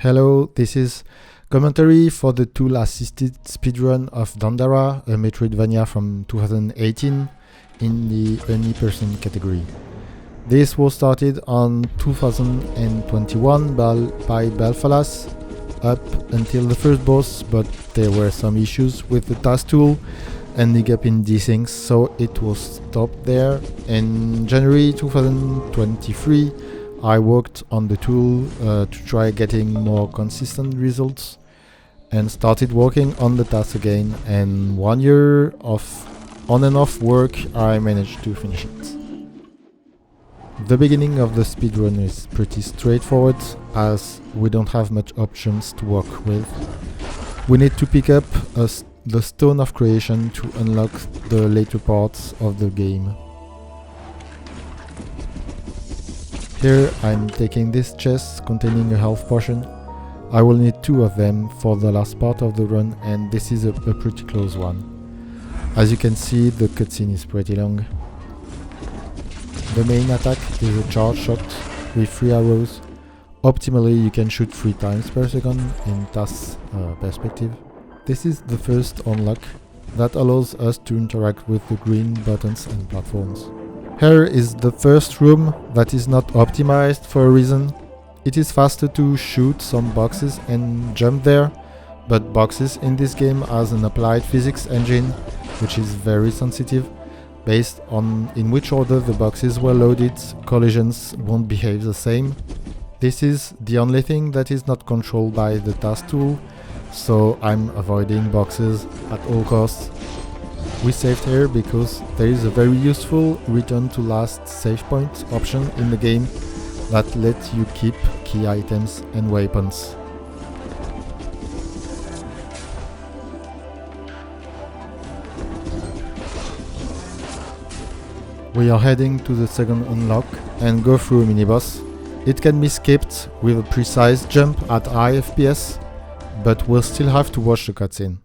Hello, this is commentary for the tool-assisted speedrun of Dandara, a Metroidvania from 2018 in the only person category. This was started on 2021 by Belfalas up until the first boss, but there were some issues with the TAS tool ending up in things, so it was stopped there. In January 2023, I worked on the tool to try getting more consistent results and started working on the TAS again, and 1 year of on and off work I managed to finish it. The beginning of the speedrun is pretty straightforward as we don't have much options to work with. We need to pick up the Stone of Creation to unlock the later parts of the game. Here I'm taking this chest containing a health potion. I will need 2 of them for the last part of the run, and this is a pretty close one. As you can see, the cutscene is pretty long. The main attack is a charge shot with 3 arrows. Optimally you can shoot 3 times per second in TAS perspective. This is the first unlock that allows us to interact with the green buttons and platforms. Here is the first room that is not optimized for a reason. It is faster to shoot some boxes and jump there, but boxes in this game has an applied physics engine which is very sensitive. Based on in which order the boxes were loaded, collisions won't behave the same. This is the only thing that is not controlled by the TAS tool, so I'm avoiding boxes at all costs. We saved here because there is a very useful return to last save point option in the game that lets you keep key items and weapons. We are heading to the second unlock and go through a mini-boss. It can be skipped with a precise jump at high FPS, but we'll still have to watch the cutscene.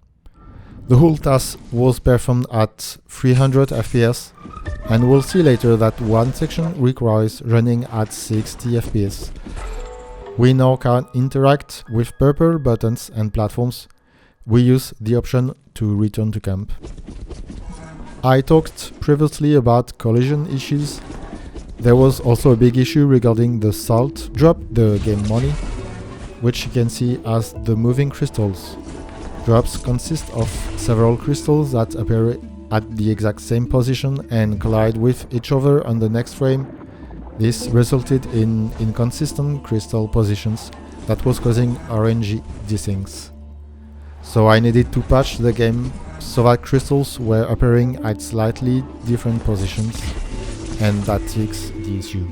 The whole task was performed at 300 FPS, and we'll see later that one section requires running at 60 FPS. We now can interact with purple buttons and platforms. We use the option to return to camp. I talked previously about collision issues. There was also a big issue regarding the salt drop, the game money, which you can see as the moving crystals. Drops consist of several crystals that appear at the exact same position and collide with each other on the next frame. This resulted in inconsistent crystal positions that was causing RNG desyncs. So I needed to patch the game so that crystals were appearing at slightly different positions, and that fixed the issue.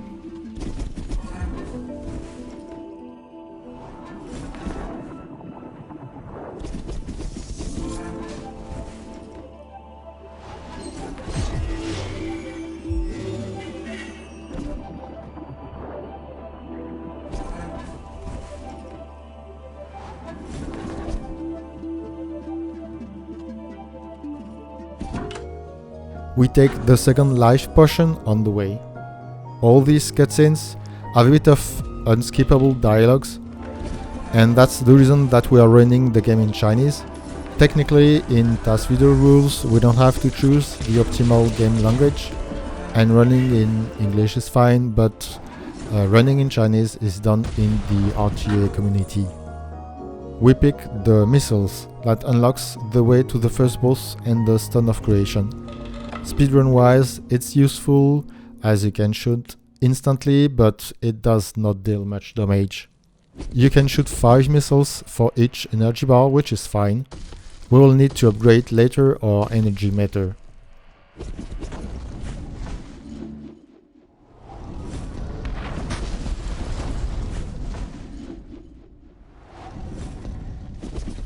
We take the second life potion on the way. All these cutscenes have a bit of unskippable dialogues, and that's the reason that we are running the game in Chinese. Technically, in TAS video rules, we don't have to choose the optimal game language, and running in English is fine, but running in Chinese is done in the RTA community. We pick the missiles that unlocks the way to the first boss and the Stone of Creation. Speedrun wise, it's useful as you can shoot instantly, but it does not deal much damage. You can shoot 5 missiles for each energy bar, which is fine. We will need to upgrade later our energy meter.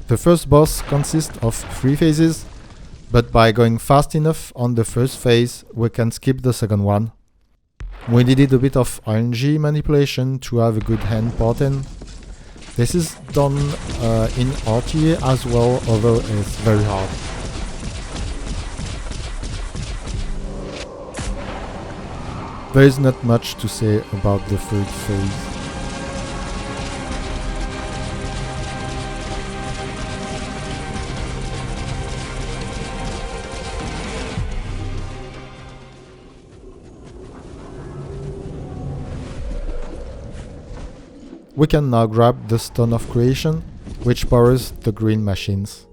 The first boss consists of 3 phases, but by going fast enough on the first phase, we can skip the second one. We needed a bit of RNG manipulation to have a good hand pattern. This is done in RTA as well, although it's very hard. There is not much to say about the third phase. We can now grab the Stone of Creation, which powers the green machines.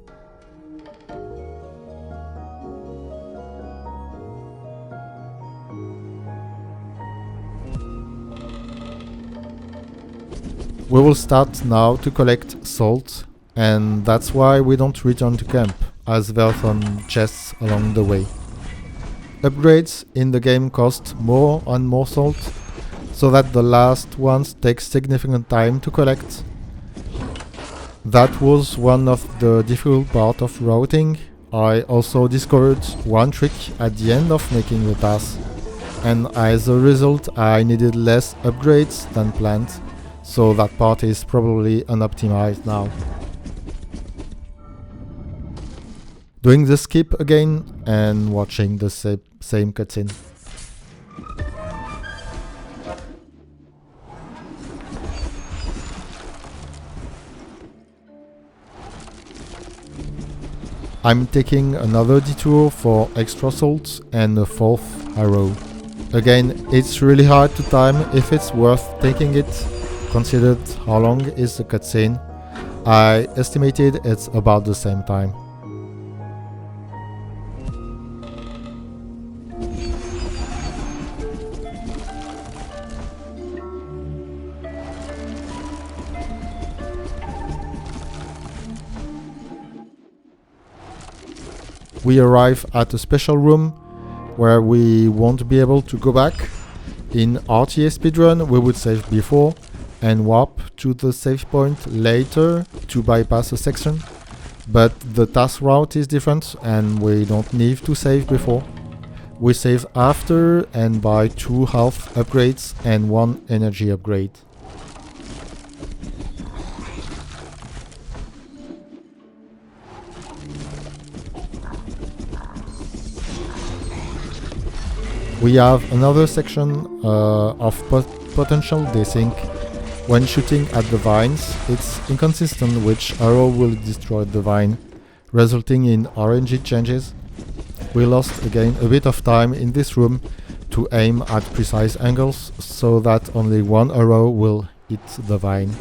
We will start now to collect salt, and that's why we don't return to camp, as there are some chests along the way. Upgrades in the game cost more and more salt, so that the last ones take significant time to collect. That was one of the difficult part of routing. I also discovered one trick at the end of making the TAS, and as a result I needed less upgrades than planned, so that part is probably unoptimized now. Doing the skip again and watching the same cutscene. I'm taking another detour for extra salt and a fourth arrow. Again, it's really hard to time if it's worth taking it, considered how long is the cutscene. I estimated it's about the same time. We arrive at a special room where we won't be able to go back. In RTA speedrun we would save before and warp to the save point later to bypass a section, but the TAS route is different and we don't need to save before. We save after and buy 2 health upgrades and 1 energy upgrade. We have another section of potential desync. When shooting at the vines, it's inconsistent which arrow will destroy the vine, resulting in RNG changes. We lost again a bit of time in this room to aim at precise angles, so that only 1 arrow will hit the vine.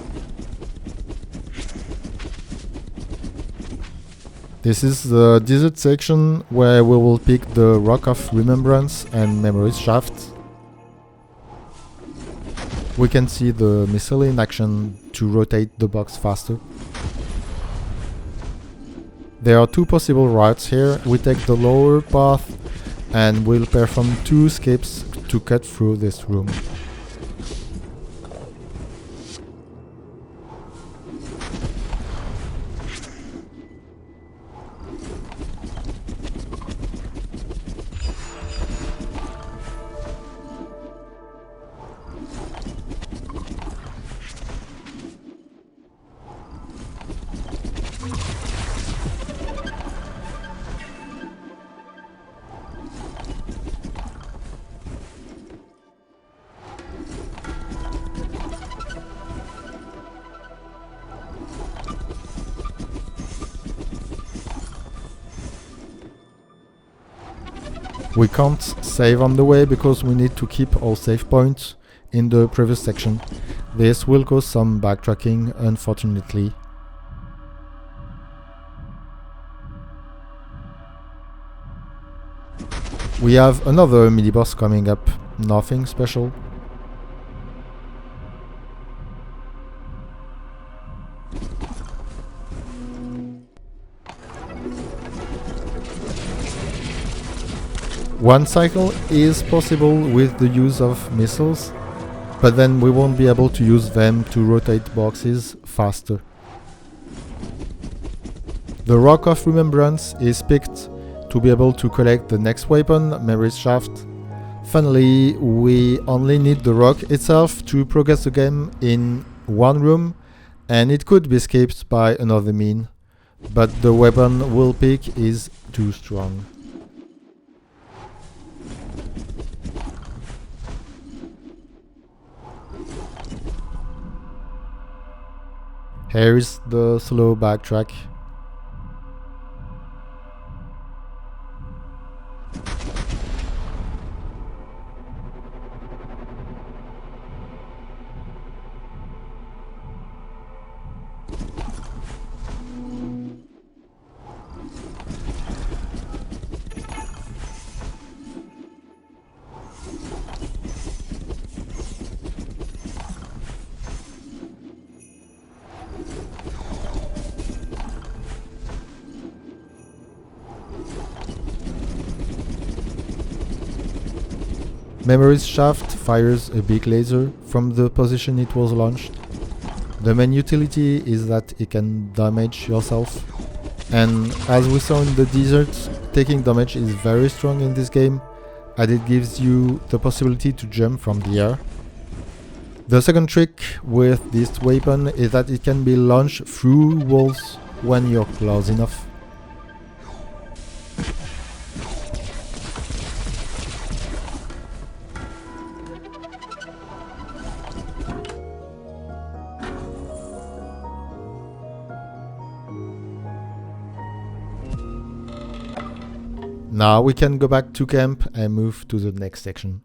This is the desert section where we will pick the Rock of Remembrance and Memories Shaft. We can see the missile in action to rotate the box faster. There are 2 possible routes here. We take the lower path and we'll perform 2 skips to cut through this room. We can't save on the way because we need to keep our save points in the previous section. This will cause some backtracking, unfortunately. We have another mini-boss coming up, nothing special. One cycle is possible with the use of missiles, but then we won't be able to use them to rotate boxes faster. The Rock of Remembrance is picked to be able to collect the next weapon, Memories Shaft. Finally, we only need the rock itself to progress the game in one room, and it could be skipped by another mean, but the weapon we'll pick is too strong. Here is the slow backtrack. Memory's shaft fires a big laser from the position it was launched. The main utility is that it can damage yourself, and as we saw in the desert, taking damage is very strong in this game, as it gives you the possibility to jump from the air. The second trick with this weapon is that it can be launched through walls when you're close enough. Now we can go back to camp and move to the next section.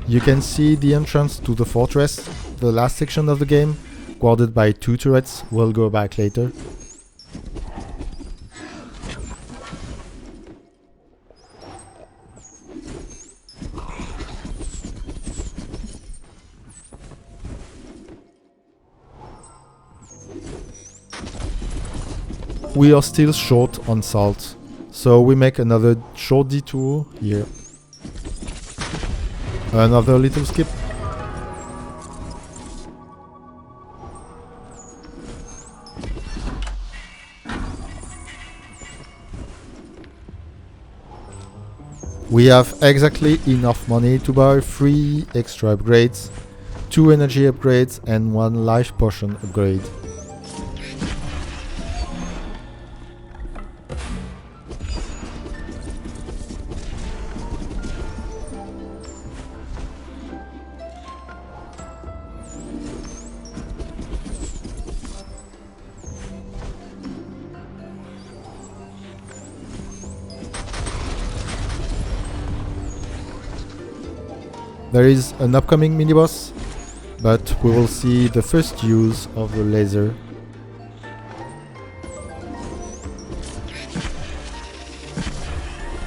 You can see the entrance to the fortress, the last section of the game, guarded by 2 turrets. We'll go back later. We are still short on salt, so we make another short detour here. Another little skip. We have exactly enough money to buy 3 extra upgrades, 2 energy upgrades and 1 life potion upgrade. There is an upcoming mini-boss, but we will see the first use of the laser.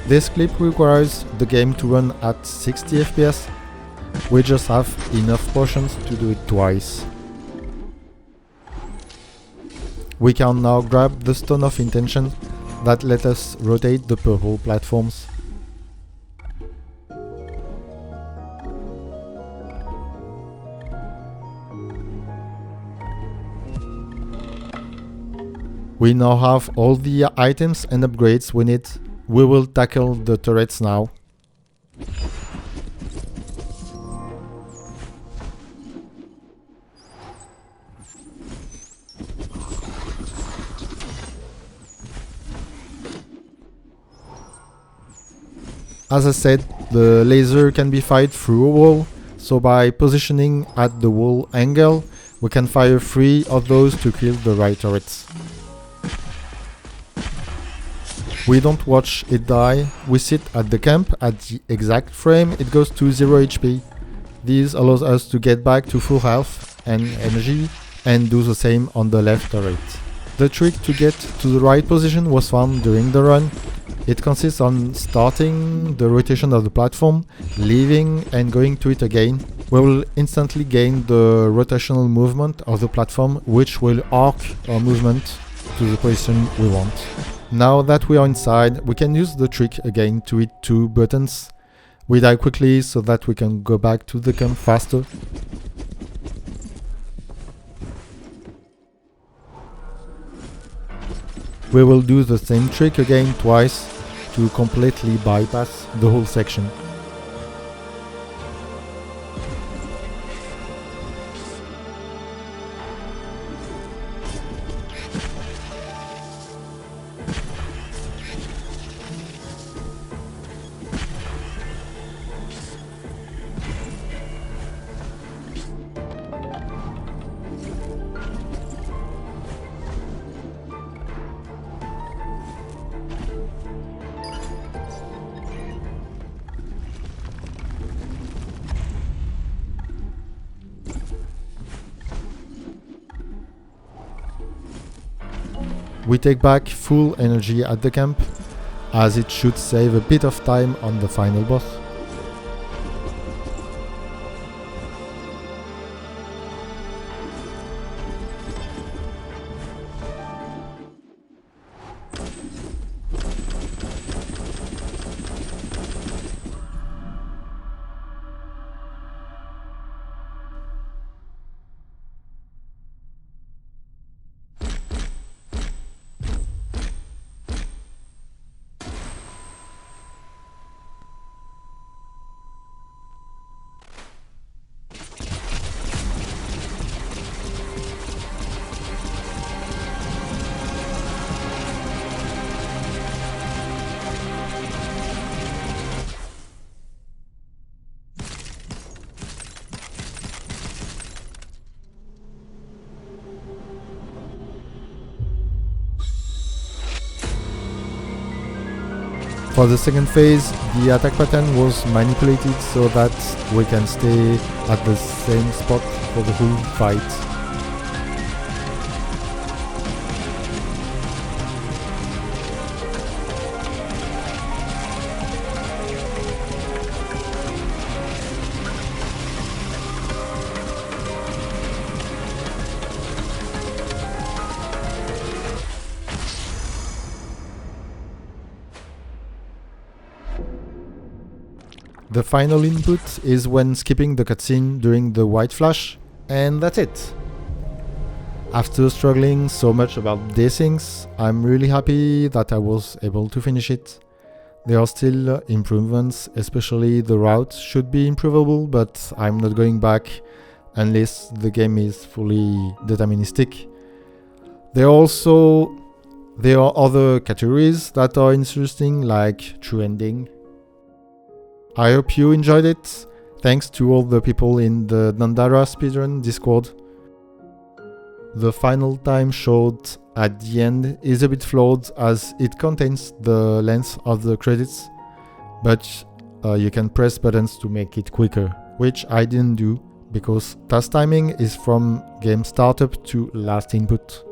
This clip requires the game to run at 60 FPS. We just have enough potions to do it twice. We can now grab the Stone of Intention that let us rotate the purple platforms. We now have all the items and upgrades we need. We will tackle the turrets now. As I said, the laser can be fired through a wall, so by positioning at the wall angle, we can fire 3 of those to kill the right turrets. We don't watch it die, we sit at the camp at the exact frame it goes to 0 HP. This allows us to get back to full health and energy and do the same on the left turret. The trick to get to the right position was found during the run. It consists on starting the rotation of the platform, leaving and going to it again. We will instantly gain the rotational movement of the platform, which will arc our movement to the position we want. Now that we are inside, we can use the trick again to hit 2 buttons. We die quickly so that we can go back to the camp faster. We will do the same trick again twice to completely bypass the whole section. We take back full energy at the camp, as it should save a bit of time on the final boss. For the second phase, the attack pattern was manipulated so that we can stay at the same spot for the whole fight. The final input is when skipping the cutscene during the white flash, and that's it. After struggling so much about these things, I'm really happy that I was able to finish it. There are still improvements, especially the route should be improvable, but I'm not going back unless the game is fully deterministic. There are other categories that are interesting, like true ending. I hope you enjoyed it. Thanks to all the people in the Dandara speedrun Discord. The final time showed at the end is a bit flawed as it contains the length of the credits, but you can press buttons to make it quicker, which I didn't do because task timing is from game startup to last input.